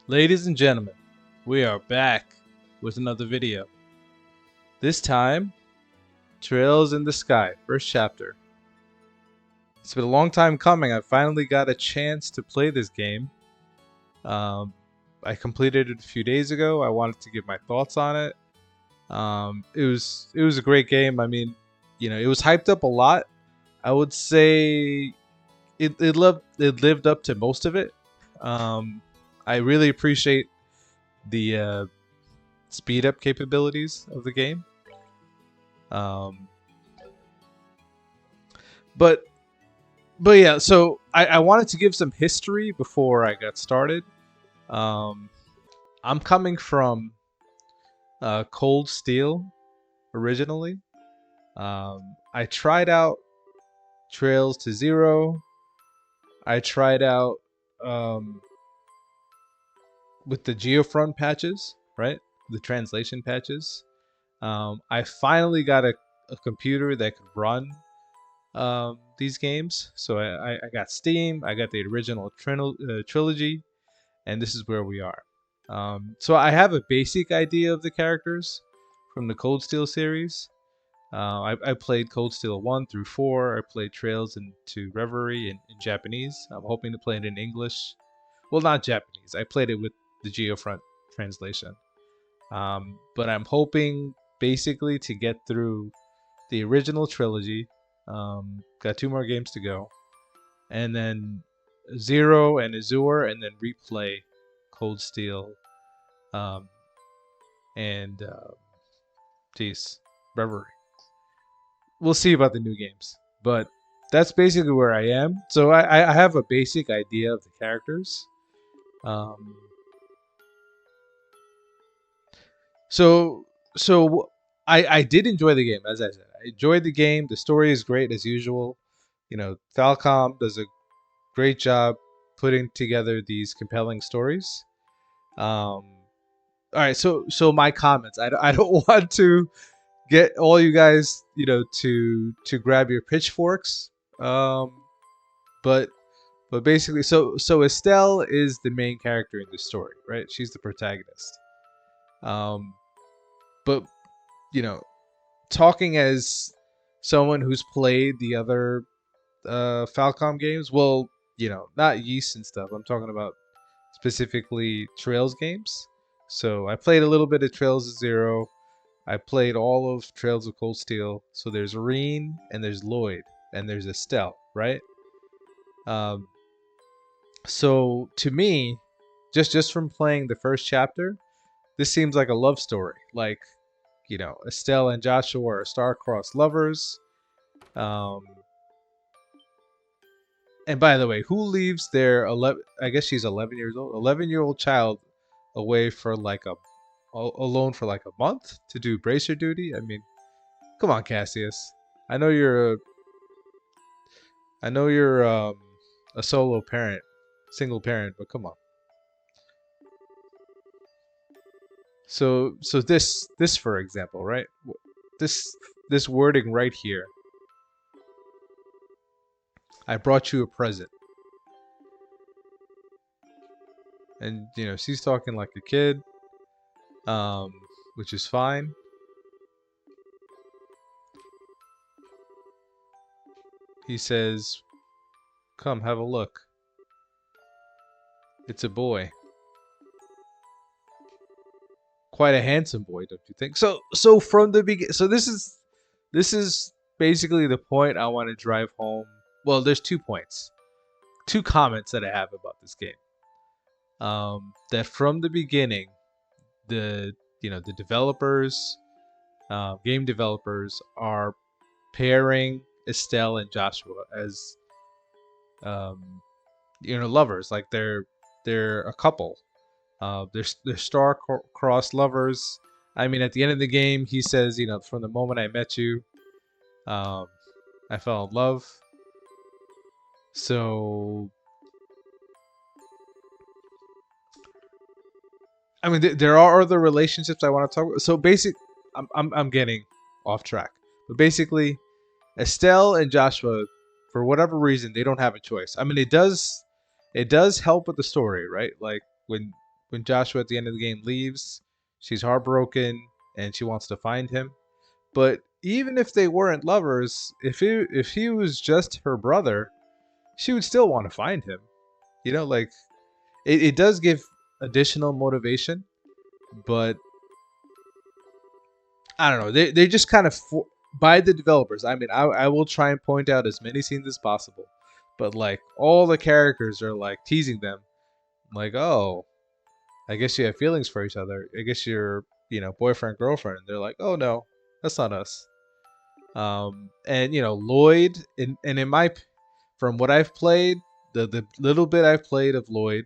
Ladies and gentlemen, we are back with another video. This time, Trails in the Sky, first chapter. It's been a long time coming. I finally got a chance to play this game. Um, I completed it a few days ago. I wanted to give my thoughts on it. It was a great game. I mean, it was hyped up a lot. I would say it lived up to most of it. Um, I really appreciate the speed up capabilities of the game. Um, but but yeah, so I wanted to give some history before I got started. Um, I'm coming from Cold Steel originally. I tried out Trails to Zero. I tried out um, with the Geofront patches, right? The translation patches. I finally got a computer that could run these games. So I got Steam, I got the original trilogy, and this is where we are. So I have a basic idea of the characters from the Cold Steel series. I played Cold Steel 1 through 4. I played Trails into Reverie in Japanese. I'm hoping to play it in English. Well, not Japanese. I played it with the Geofront translation. But I'm hoping basically to get through the original trilogy. Got 2 more games to go, and then Zero and Azure, and then replay Cold Steel, um, and geez, Reverie. We'll see about the new games, but that's basically where I am. So I have a basic idea of the characters. Um, so so I did enjoy the game, as I said. I enjoyed the game. The story is great as usual. Falcom does a great job putting together these compelling stories. All right, so my comments. I don't want to get all you guys, to grab your pitchforks. Um, but basically, so Estelle is the main character in the story, right? She's the protagonist. Um, but you know, talking as someone who's played the other Falcom games, well, not Yeast and stuff. I'm talking about specifically Trails games. So I played a little bit of Trails of Zero. I played all of Trails of Cold Steel. So there's Reen and there's Lloyd and there's Estelle, right? Um, so to me, just from playing the first chapter, this seems like a love story. Like, Estelle and Joshua are star-crossed lovers. Um, and by the way, who leaves their 11? I guess she's 11 years old. 11-year-old child away for like alone for like a month to do bracer duty. I mean, come on, Cassius. I know you're a I know you're a solo parent, single parent, but come on. So this for example, right? This this wording right here. I brought you a present, and she's talking like a kid, um, which is fine. He says, "Come have a look. It's a boy." Quite a handsome boy, don't you think? So from the beginning, so this is basically the point I want to drive home. Well, there's 2 points, 2 comments that I have about this game. That from the beginning, the developers, game developers, are pairing Estelle and Joshua as um, lovers, like they're a couple. They're star-crossed lovers. I mean, at the end of the game, he says, from the moment I met you, um, I fell in love. So, I mean, there are other relationships I want to talk about. So, I'm getting off track, but basically, Estelle and Joshua, for whatever reason, they don't have a choice. I mean, it does help with the story, right? Like when Joshua at the end of the game leaves, she's heartbroken and she wants to find him. But even if they weren't lovers, if he was just her brother, she would still want to find him. Like it does give additional motivation, but I don't know. They just kind of by the developers. I mean, I will try and point out as many scenes as possible, but like all the characters are like teasing them, like, oh, I guess you have feelings for each other. I guess you're boyfriend girlfriend. And they're like, oh no, that's not us. And Lloyd, in my from what I've played, the little bit I've played of Lloyd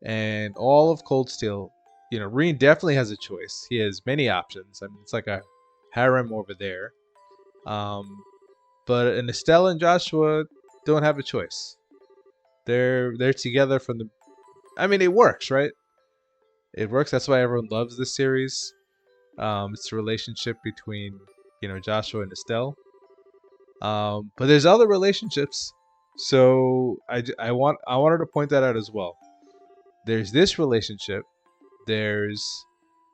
and all of Cold Steel, Reen definitely has a choice. He has many options. I mean, it's like a harem over there. Um, but and Estelle and Joshua don't have a choice. They're together from the. I mean, it works, right? It works. That's why everyone loves this series. It's a relationship between Joshua and Estelle. But there's other relationships, so I wanted to point that out as well. There's this relationship. There's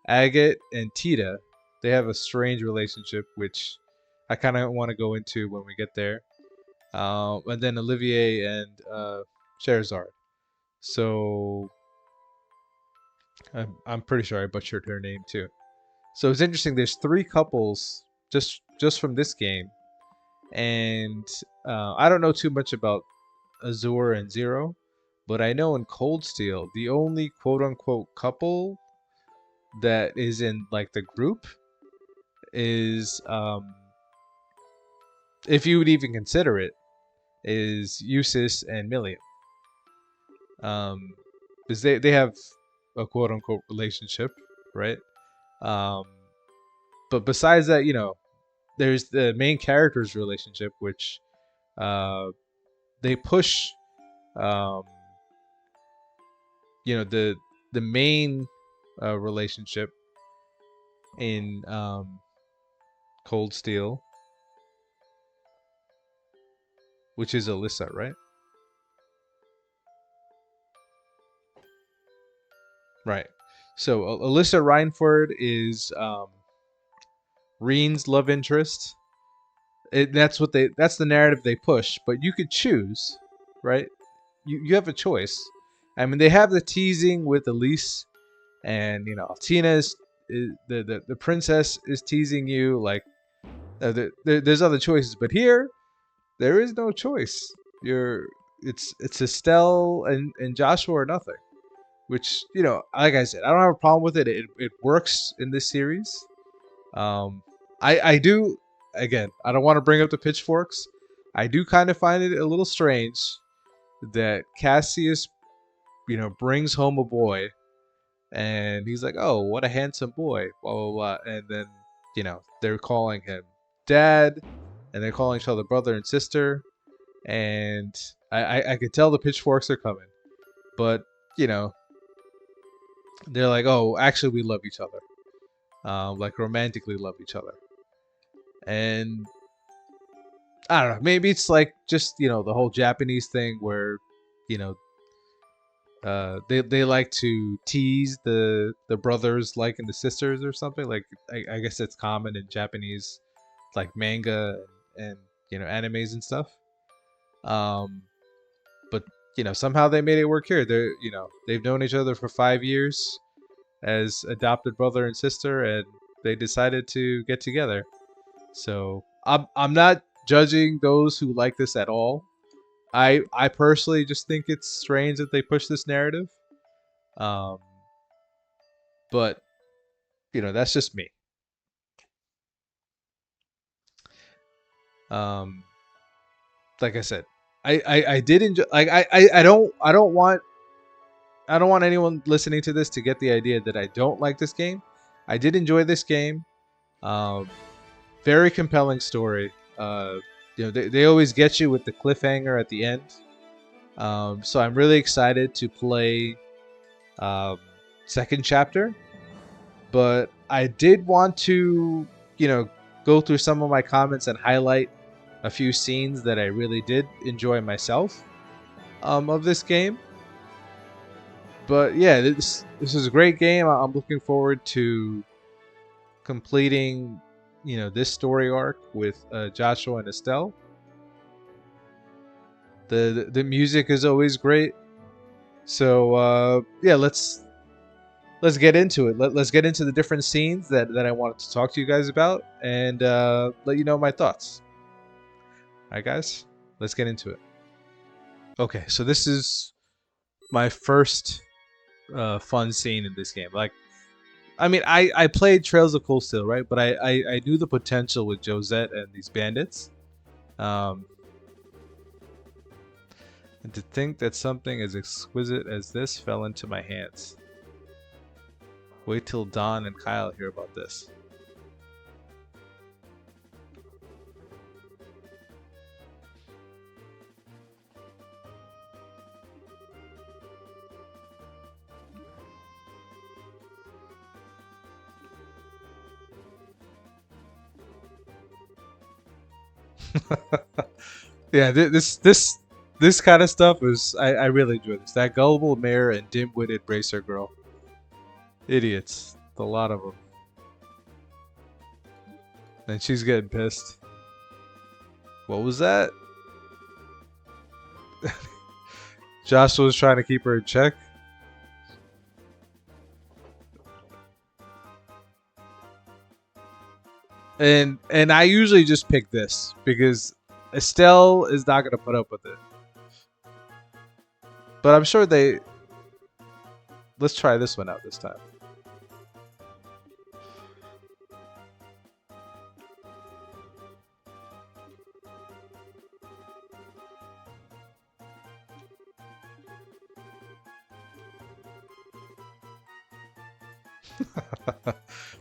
Agate and Tita. They have a strange relationship, which I kind of want to go into when we get there. And then Olivier and Sherazade. So I'm pretty sure I butchered her name too. So it's interesting. There's three couples just from this game, and I don't know too much about Azure and Zero, but I know in Cold Steel the only quote unquote couple that is in like the group is if you would even consider it, is Eustace and Milliam. Because they have a quote unquote relationship, right? Um, but besides that, there's the main characters' relationship, which uh, they push, um, the main relationship in Cold Steel, which is Alyssa, right? Right. So Alyssa Reinford is Reen's love interest. That's the narrative they push, but you could choose, right? You have a choice. I mean, they have the teasing with Elise, and Tina is the princess is teasing you, like there's other choices, but here there is no choice. It's Estelle and Joshua or nothing. Which like I said, I don't have a problem with it. It works in this series. I do, again, I don't want to bring up the pitchforks. I do kind of find it a little strange that Cassius, brings home a boy, and he's like, "Oh, what a handsome boy," blah blah blah, and then they're calling him dad, and they're calling each other brother and sister, and I could tell the pitchforks are coming, but they're like, "Oh, actually, we love each other." Like romantically love each other. And I don't know, maybe it's like just the whole Japanese thing where you know they like to tease the brothers like and the sisters or something. Like I guess it's common in Japanese like manga and animes and stuff. Um, but somehow they made it work here. They've known each other for 5 years as adopted brother and sister, and they decided to get together. So I'm not judging those who like this at all. I personally just think it's strange that they push this narrative. Um, but that's just me. Um, like I said, I did enjoy. Like I don't want anyone listening to this to get the idea that I don't like this game. I did enjoy this game. Um, very compelling story. They always get you with the cliffhanger at the end. So I'm really excited to play um, second chapter. But I did want to, go through some of my comments and highlight a few scenes that I really did enjoy myself of this game. But yeah, this is a great game. I'm looking forward to completing, this story arc with Joshua and Estelle. The music is always great. So yeah, let's get into it. Let's get into the different scenes that I wanted to talk to you guys about and let you know my thoughts. All right, guys, let's get into it. Okay, so this is my first fun scene in this game. Like, I mean, I played Trails of Cold Steel, right? But I knew the potential with Josette and these bandits. Um, and to think that something as exquisite as this fell into my hands. Wait till Don and Kyle hear about this. Yeah, this kind of stuff is I really enjoy this. That gullible mayor and dim-witted bracer girl, idiots, a lot of them. And she's getting pissed. What was that? Joshua was trying to keep her in check. And I usually just pick this because Estelle is not gonna put up with it. But I'm sure they. Let's try this one out this time.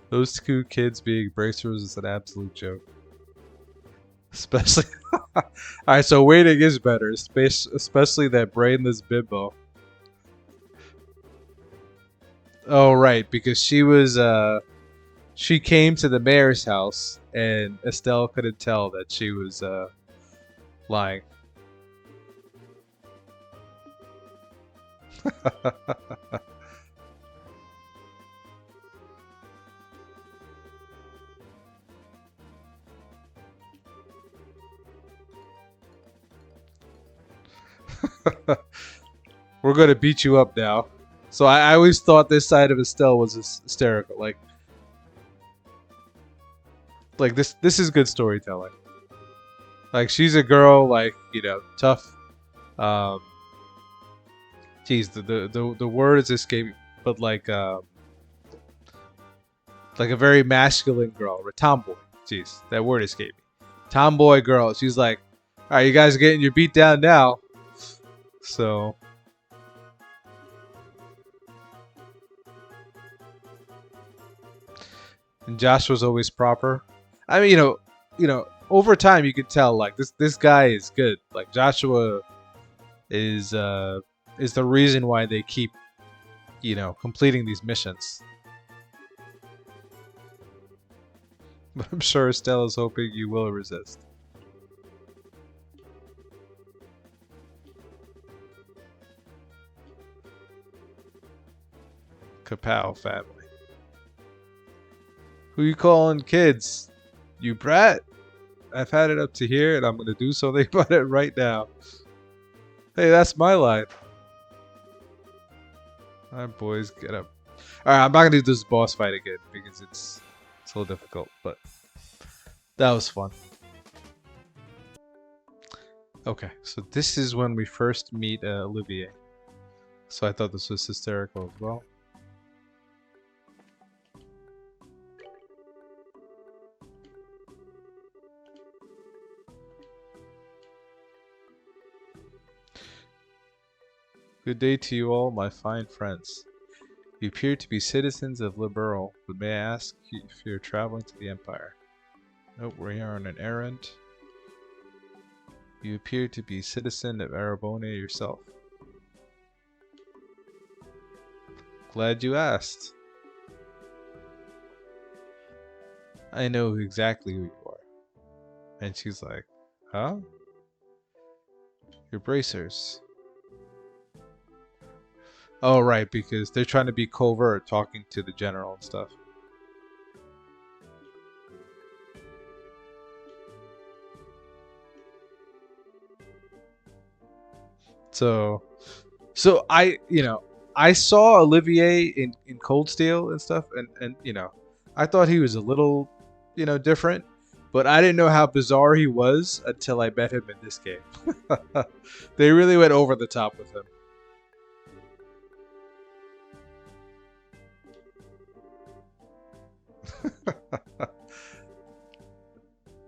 Those two kids being bracers is an absolute joke. Especially. Alright, so waiting is better, especially that brainless bimbo. Oh, right, because she came to the mayor's house and Estelle couldn't tell that she was lying. We're gonna beat you up now. So I always thought this side of Estelle was hysterical. Like this is good storytelling. Like she's a girl, like tough. Um, geez, the word is escaping, but like a very masculine girl, or a tomboy. Jeez, that word escaped me. Tomboy girl. She's like, all right, you guys are getting your beat down now. So and Josh was always proper. I mean, over time you could tell like this guy is good. Like Joshua is the reason why they keep completing these missions. But I'm sure Estelle is hoping you will resist. Kapow family. Who you calling kids? You brat? I've had it up to here and I'm gonna do something about it right now. Hey, that's my line. Alright, boys, get up. Alright, I'm not gonna do this boss fight again because it's so difficult, but that was fun. Okay, so this is when we first meet Olivier. So I thought this was hysterical as well. Good day to you all, my fine friends. You appear to be citizens of Liberal, but may I ask if you're traveling to the Empire? Nope, we're here on an errand. You appear to be citizen of Arabonia yourself. Glad you asked. I know exactly who you are. And she's like, huh? Your bracers. Oh, right, because they're trying to be covert, talking to the general and stuff. So, so I saw Olivier in Cold Steel and stuff, and I thought he was a little, different, but I didn't know how bizarre he was until I met him in this game. They really went over the top with him.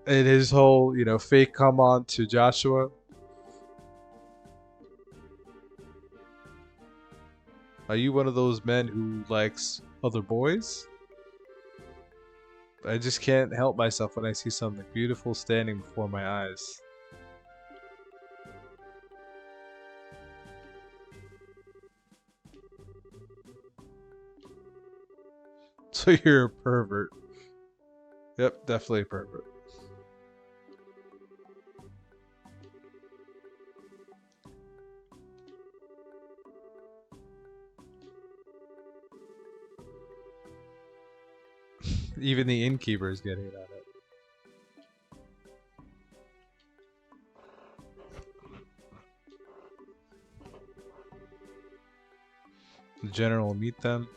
And his whole, fake come on to Joshua. Are you one of those men who likes other boys? I just can't help myself when I see something beautiful standing before my eyes. So you're a pervert. Yep, definitely a pervert. Even the innkeeper is getting at it. The general will meet them.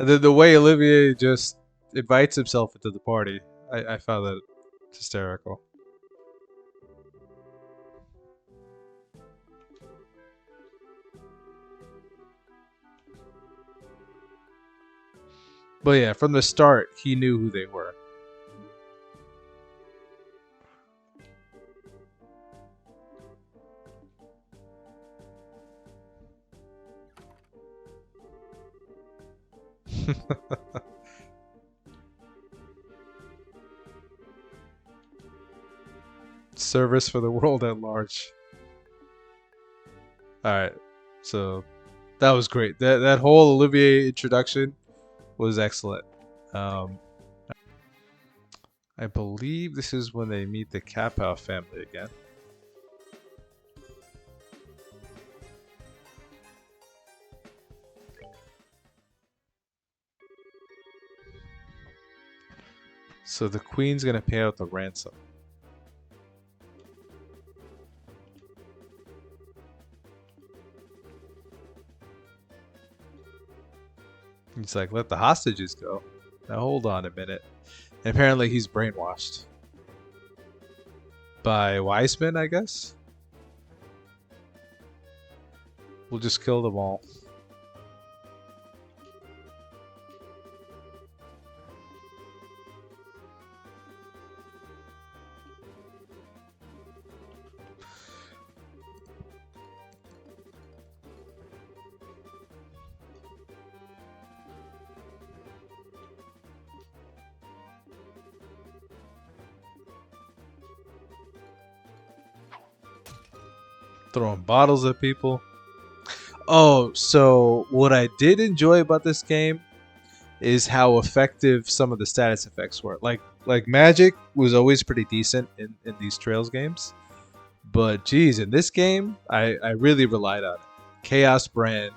And then the way Olivier just invites himself into the party, I found that hysterical. But yeah, from the start, he knew who they were. Service for the world at large. All right, so that was great. That whole Olivier introduction was excellent. Um, I believe this is when they meet the Kapow family again. So the queen's gonna pay out the ransom. He's like, let the hostages go. Now hold on a minute. And apparently he's brainwashed. By Wiseman, I guess? We'll just kill them all. Throwing bottles at people. Oh, so what I did enjoy about this game is how effective some of the status effects were. Like magic was always pretty decent in these Trails games. But geez, in this game, I really relied on it. Chaos Brand,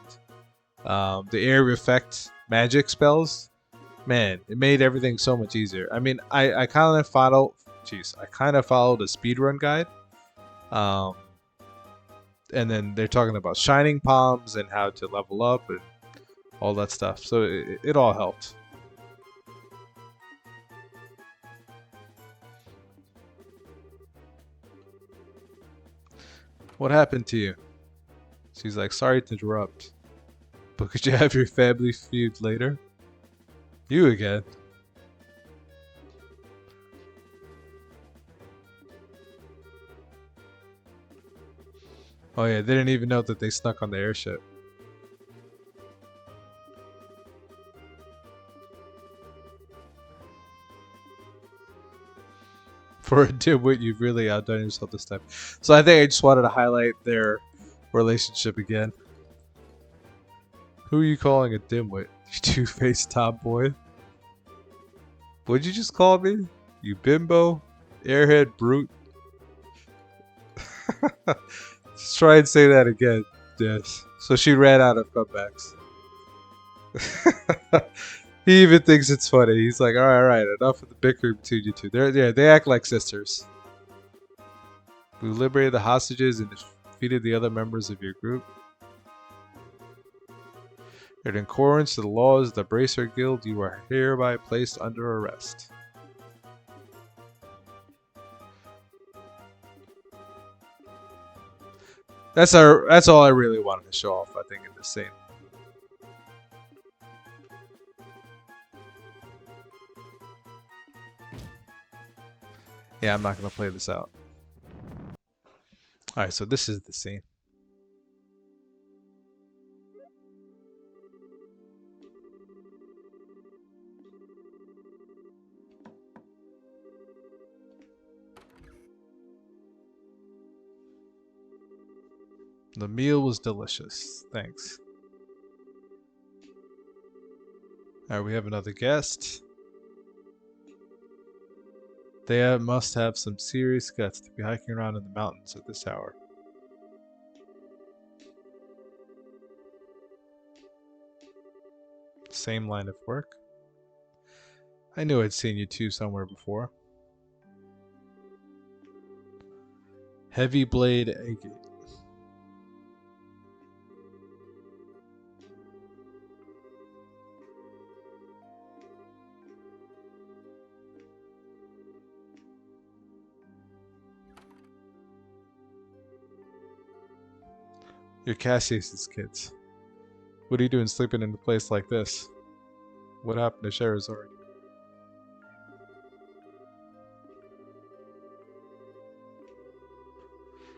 the area effect magic spells, man, it made everything so much easier. I mean, I kind of followed a speedrun guide. Um, and then they're talking about shining palms and how to level up and all that stuff. So it all helped. What happened to you? She's like, sorry to interrupt, but could you have your family feud later? You again. Oh yeah, they didn't even know that they snuck on the airship. For a dimwit, you've really outdone yourself this time. So I think I just wanted to highlight their relationship again. Who are you calling a dimwit? You two-faced tomboy? What'd you just call me? You bimbo? Airhead brute? Let's try and say that again. Yes. So she ran out of comebacks. He even thinks it's funny. He's like, all right, enough of the bickering between you two. They act like sisters. We liberated the hostages and defeated the other members of your group. In accordance to the laws of the Bracer Guild, you are hereby placed under arrest. That's all I really wanted to show off, I think, in this scene. Yeah, I'm not gonna play this out. Alright, so this is the scene. The meal was delicious. Thanks. Alright, we have another guest. They must have some serious guts to be hiking around in the mountains at this hour. Same line of work. I knew I'd seen you two somewhere before. Heavy blade agate. You're Cassius's kids. What are you doing sleeping in a place like this? What happened to Sherazard?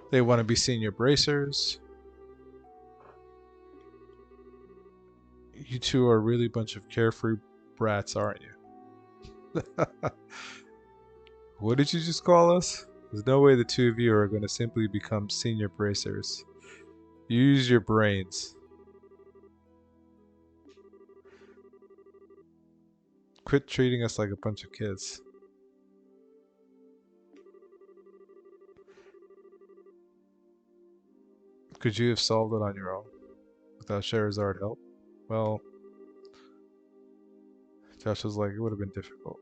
They want to be senior bracers. You two are really a bunch of carefree brats, aren't you? What did you just call us? There's no way the two of you are going to simply become senior bracers. Use your brains. Quit treating us like a bunch of kids. Could you have solved it on your own without Sherazard help? Well, Josh was like, it would have been difficult.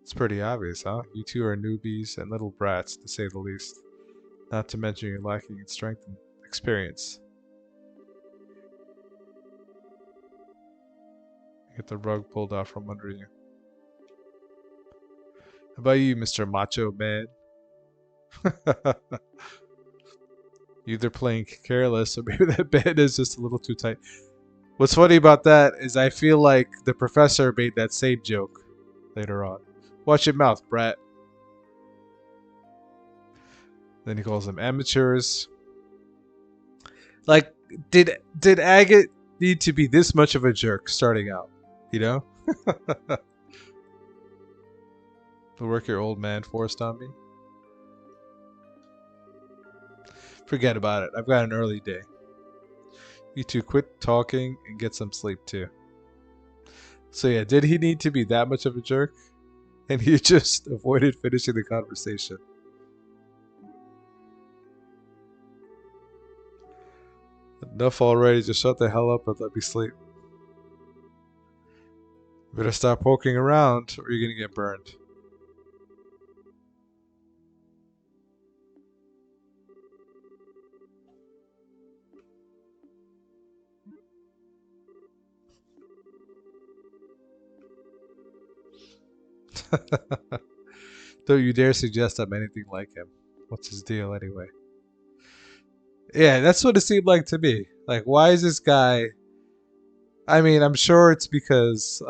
It's pretty obvious, huh? You two are newbies and little brats, to say the least. Not to mention you're lacking in strength and experience. Get the rug pulled out from under you. How about you, Mr. Macho Man? Either playing careless or maybe that band is just a little too tight. What's funny about that is I feel like the professor made that same joke later on. Watch your mouth, brat. Then he calls them amateurs. Like, did Agate need to be this much of a jerk starting out? You know? The work your old man forced on me? Forget about it. I've got an early day. You two quit talking and get some sleep too. So yeah, did he need to be that much of a jerk? And he just avoided finishing the conversation. Enough already, just shut the hell up and let me sleep. Better stop poking around or you're gonna get burned. Don't you dare suggest I'm anything like him. What's his deal anyway? Yeah, that's what it seemed like to me. Like, why is this guy... I mean, I'm sure it's because,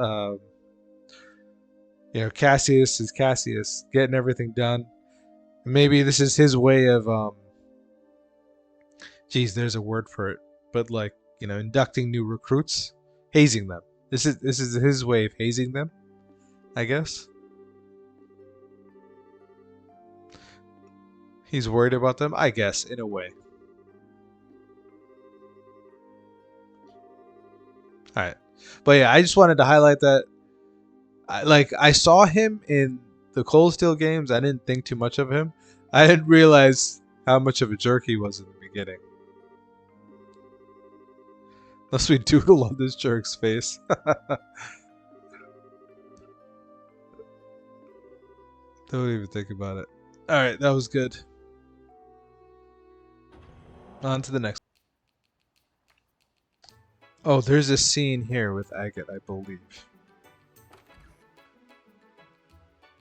you know, Cassius is Cassius, getting everything done. Maybe this is his way of, geez, there's a word for it. But like, you know, inducting new recruits, hazing them. This is his way of hazing them, I guess. He's worried about them, I guess, in a way. Alright. But yeah, I just wanted to highlight that. I saw him in the Cold Steel games. I didn't think too much of him. I didn't realize how much of a jerk he was in the beginning. Unless we doodle on this jerk's face. Don't even think about it. Alright, that was good. On to the next. Oh, there's a scene here with Agate, I believe.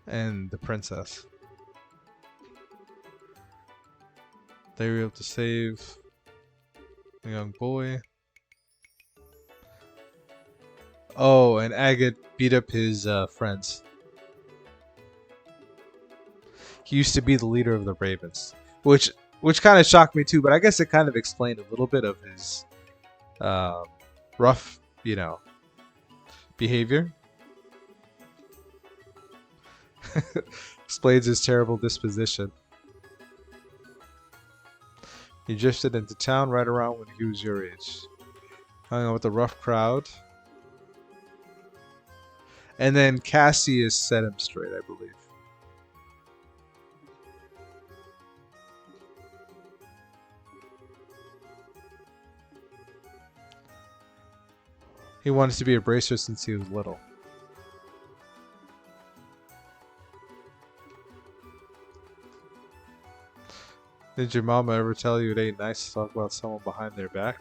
And the princess. They were able to save the young boy. Oh, and Agate beat up his friends. He used to be the leader of the Ravens, which kind of shocked me too. But I guess it kind of explained a little bit of his rough, behavior. Explains his terrible disposition. He drifted into town right around when he was your age. Hung out with a rough crowd. And then Cassius set him straight, I believe. He wanted to be a bracer since he was little. Did your mama ever tell you it ain't nice to talk about someone behind their back?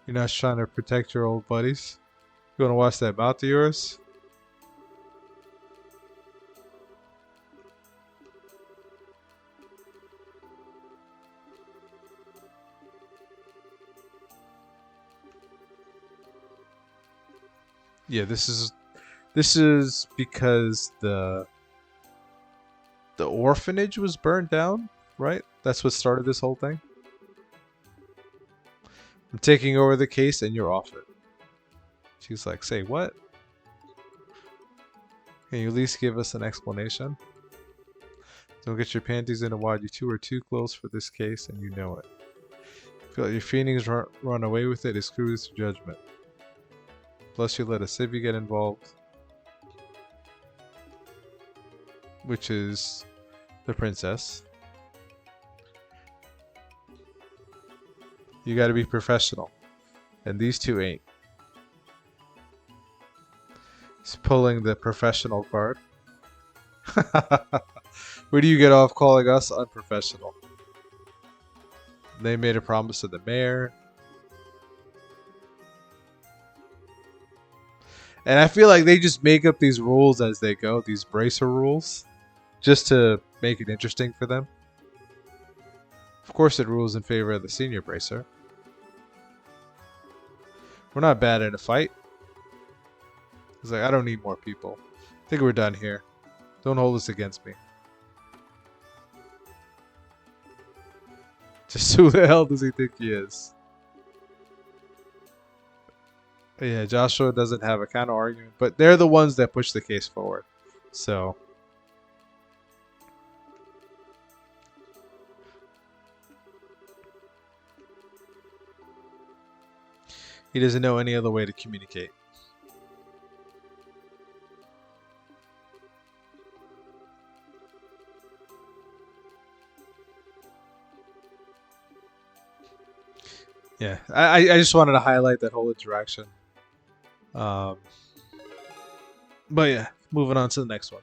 You're not trying to protect your old buddies? You want to watch that mouth of yours? Yeah, this is because the orphanage was burned down, right? That's what started this whole thing. I'm taking over the case and you're off it. She's like, say what? Can you at least give us an explanation? Don't get your panties in a wad. You two are too close for this case and you know it. If you let your feelings run away with it, it screws your judgment. Plus you let a civvy get involved. Which is the princess. You gotta be professional. And these two ain't. He's pulling the professional card. Where do you get off calling us unprofessional? They made a promise to the mayor. And I feel like they just make up these rules as they go, these bracer rules, just to make it interesting for them. Of course it rules in favor of the senior bracer. We're not bad in a fight. He's like, I don't need more people. I think we're done here. Don't hold this against me. Just who the hell does he think he is? Yeah, Joshua doesn't have a counter argument, but they're the ones that push the case forward. So he doesn't know any other way to communicate. Yeah, I just wanted to highlight that whole interaction. But yeah, moving on to the next one.